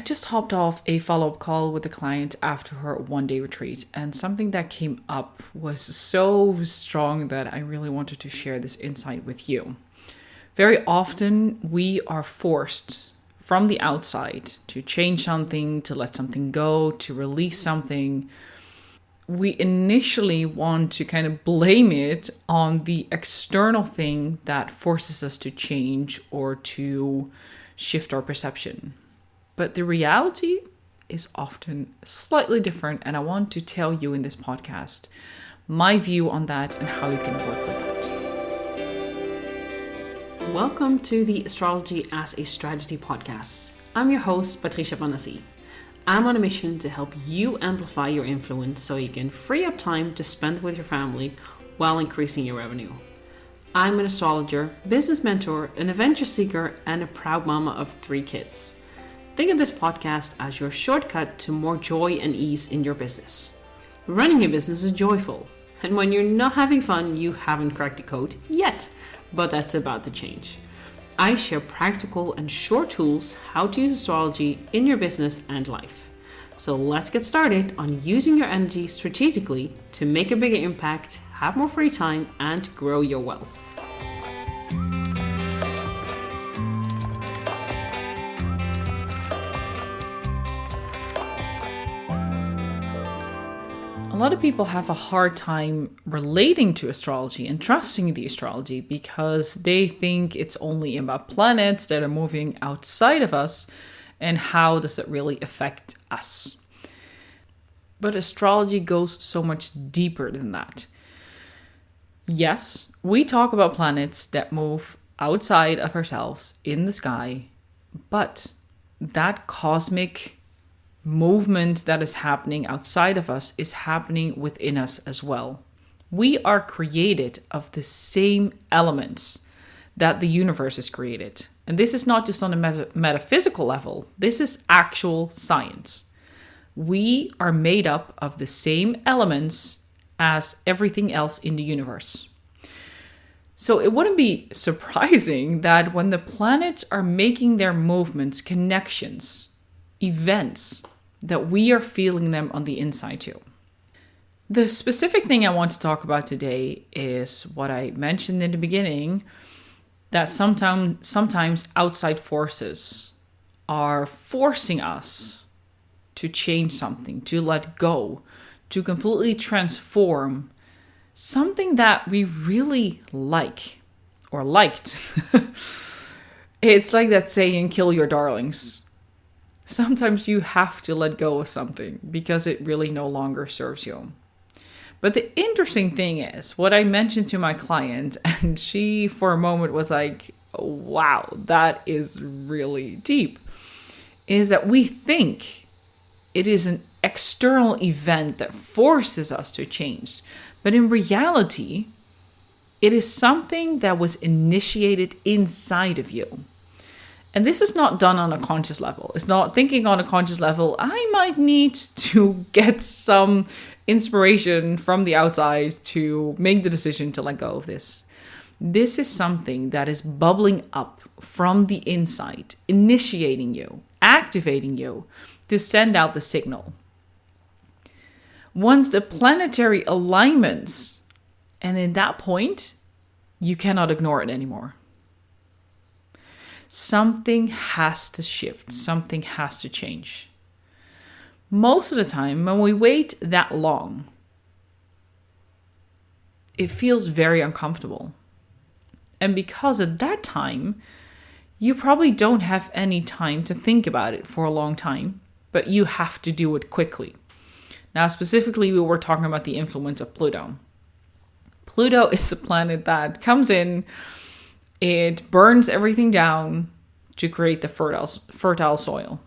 just hopped off a follow-up call with a client after her one-day retreat, and something that came up was so strong that I really wanted to share this insight with you. Very often, we are forced from the outside to change something, to let something go, to release something. We initially want to kind of blame it on the external thing that forces us to change or to shift our perception. But the reality is often slightly different, and I want to tell you in this podcast my view on that and how you can work with that. Welcome to the Astrology as a Strategy podcast. I'm your host, Patricia Banassi. I'm on a mission to help you amplify your influence so you can free up time to spend with your family while increasing your revenue. I'm an astrologer, business mentor, an adventure seeker, and a proud mama of 3 kids. Think of this podcast as your shortcut to more joy and ease in your business. Running a business is joyful, and when you're not having fun, you haven't cracked the code yet, but that's about to change. I share practical and short tools how to use astrology in your business and life. So let's get started on using your energy strategically to make a bigger impact, have more free time, and grow your wealth. A lot of people have a hard time relating to astrology and trusting the astrology because they think it's only about planets that are moving outside of us and how does it really affect us. But astrology goes so much deeper than that. Yes, we talk about planets that move outside of ourselves in the sky, but that cosmic movement that is happening outside of us is happening within us as well. We are created of the same elements that the universe is created. And this is not just on a metaphysical level. This is actual science. We are made up of the same elements as everything else in the universe. So it wouldn't be surprising that when the planets are making their movements, connections, events, that we are feeling them on the inside too. The specific thing I want to talk about today is what I mentioned in the beginning, that sometimes outside forces are forcing us to change something, to let go, to completely transform something that we really like or liked. It's like that saying, kill your darlings. Sometimes you have to let go of something because it really no longer serves you. But the interesting thing is what I mentioned to my client, and she for a moment was like, wow, that is really deep, is that we think it is an external event that forces us to change. But in reality, it is something that was initiated inside of you. And this is not done on a conscious level. It's not thinking on a conscious level, I might need to get some inspiration from the outside to make the decision to let go of this. This is something that is bubbling up from the inside, initiating you, activating you to send out the signal. Once the planetary alignments, and in that point, you cannot ignore it anymore. Something has to shift. Something has to change. Most of the time, when we wait that long, it feels very uncomfortable. And because at that time, you probably don't have any time to think about it for a long time, but you have to do it quickly. Now, specifically, we were talking about the influence of Pluto. Pluto is a planet that comes in, it burns everything down to create the fertile soil.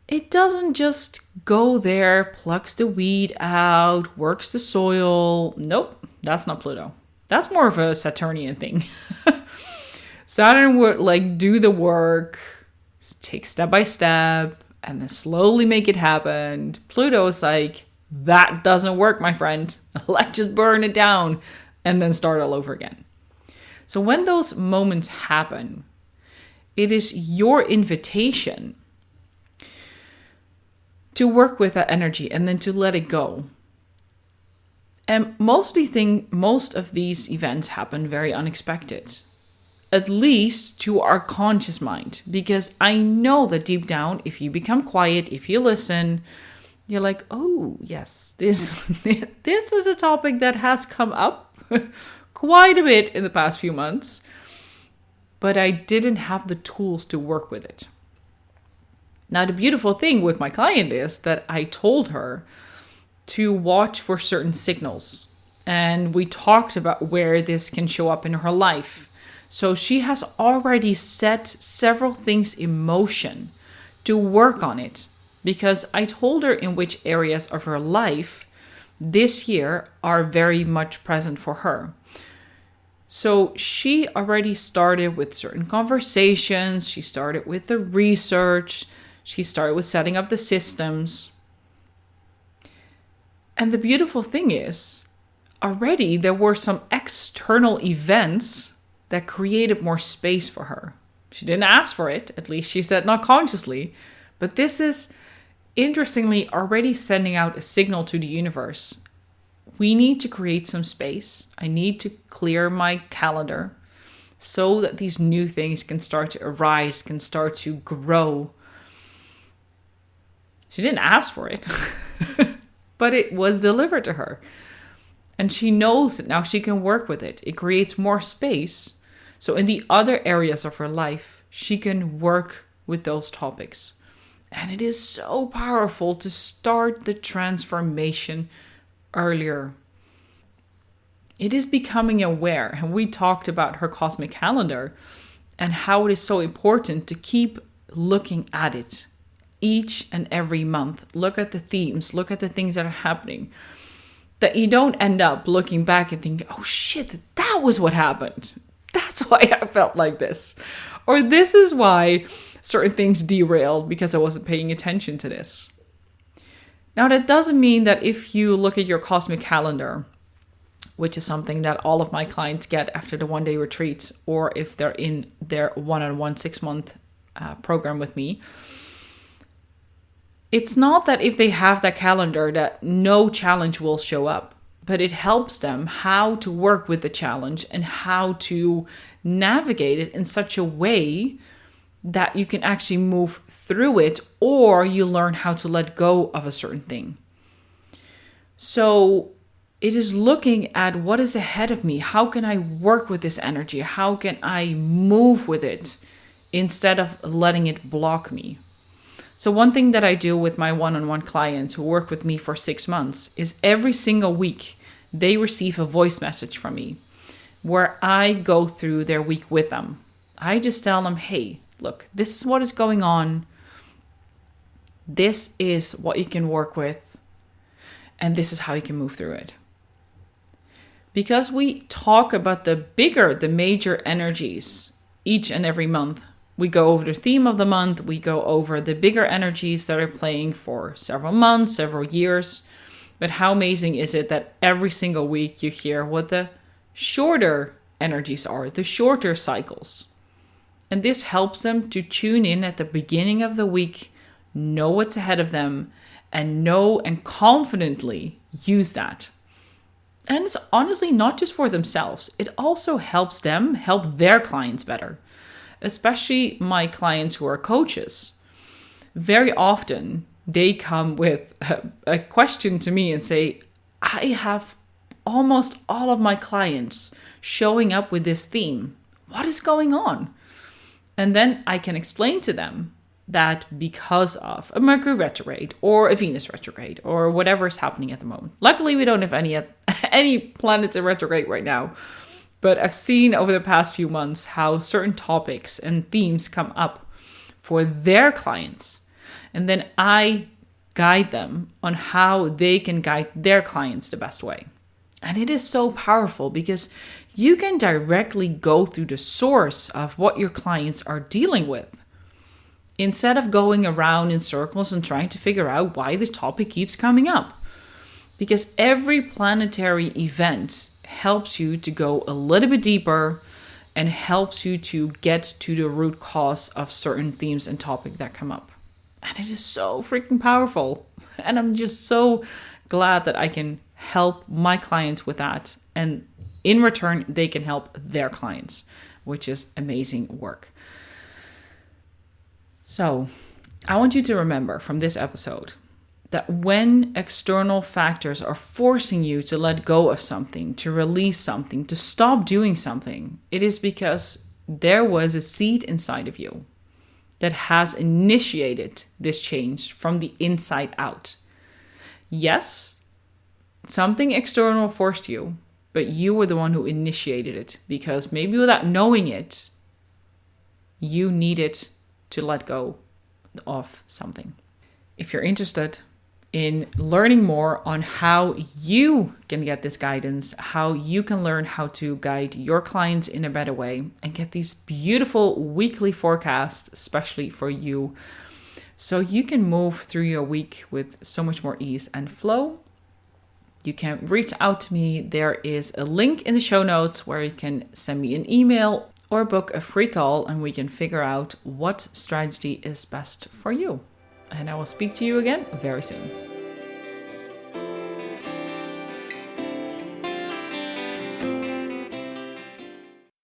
It doesn't just go there, plucks the weed out, works the soil. Nope, that's not Pluto. That's more of a Saturnian thing. Saturn would do the work, take step by step, and then slowly make it happen. Pluto is like, that doesn't work, my friend. Let's just burn it down and then start all over again. So when those moments happen, it is your invitation to work with that energy and then to let it go. And most of these events happen very unexpected, at least to our conscious mind, because I know that deep down, if you become quiet, if you listen, you're like, oh yes, this is a topic that has come up quite a bit in the past few months, but I didn't have the tools to work with it. Now, the beautiful thing with my client is that I told her to watch for certain signals. And we talked about where this can show up in her life. So she has already set several things in motion to work on it, because I told her in which areas of her life this year are very much present for her. So she already started with certain conversations. She started with the research. She started with setting up the systems. And the beautiful thing is, already there were some external events that created more space for her. She didn't ask for it, at least she said not consciously. But this is, interestingly, already sending out a signal to the universe. We need to create some space. I need to clear my calendar so that these new things can start to arise, can start to grow. She didn't ask for it, but it was delivered to her. And she knows that now she can work with it. It creates more space. So in the other areas of her life, she can work with those topics. And it is so powerful to start the transformation earlier. It is becoming aware. And we talked about her cosmic calendar and how it is so important to keep looking at it each and every month. Look at the themes, look at the things that are happening, that you don't end up looking back and thinking, oh shit, that was what happened. That's why I felt like this. Or this is why certain things derailed, because I wasn't paying attention to this. Now, that doesn't mean that if you look at your cosmic calendar, which is something that all of my clients get after the one-day retreats, or if they're in their one-on-one 6-month program with me, it's not that if they have that calendar that no challenge will show up, but it helps them how to work with the challenge and how to navigate it in such a way that you can actually move through it, or you learn how to let go of a certain thing. So it is looking at what is ahead of me. How can I work with this energy? How can I move with it instead of letting it block me? So one thing that I do with my one-on-one clients who work with me for 6 months is every single week they receive a voice message from me where I go through their week with them. I just tell them, hey, look, this is what is going on. This is what you can work with. And this is how you can move through it. Because we talk about the major energies each and every month. We go over the theme of the month. We go over the bigger energies that are playing for several months, several years. But how amazing is it that every single week you hear what the shorter energies are, the shorter cycles. And this helps them to tune in at the beginning of the week, know what's ahead of them, and know and confidently use that. And it's honestly not just for themselves. It also helps them help their clients better. Especially my clients who are coaches. Very often they come with a question to me and say, I have almost all of my clients showing up with this theme. What is going on? And then I can explain to them that because of a Mercury retrograde or a Venus retrograde or whatever is happening at the moment. Luckily, we don't have any planets in retrograde right now. But I've seen over the past few months how certain topics and themes come up for their clients. And then I guide them on how they can guide their clients the best way. And it is so powerful because you can directly go through the source of what your clients are dealing with, instead of going around in circles and trying to figure out why this topic keeps coming up. Because every planetary event helps you to go a little bit deeper and helps you to get to the root cause of certain themes and topics that come up. And it is so freaking powerful. And I'm just so glad that I can help my clients with that. And in return, they can help their clients, which is amazing work. So I want you to remember from this episode that when external factors are forcing you to let go of something, to release something, to stop doing something, it is because there was a seed inside of you that has initiated this change from the inside out. Yes, something external forced you, but you were the one who initiated it because maybe without knowing it, you needed to let go of something. If you're interested in learning more on how you can get this guidance, how you can learn how to guide your clients in a better way and get these beautiful weekly forecasts, especially for you, so you can move through your week with so much more ease and flow, you can reach out to me. There is a link in the show notes where you can send me an email or book a free call and we can figure out what strategy is best for you. And I will speak to you again very soon.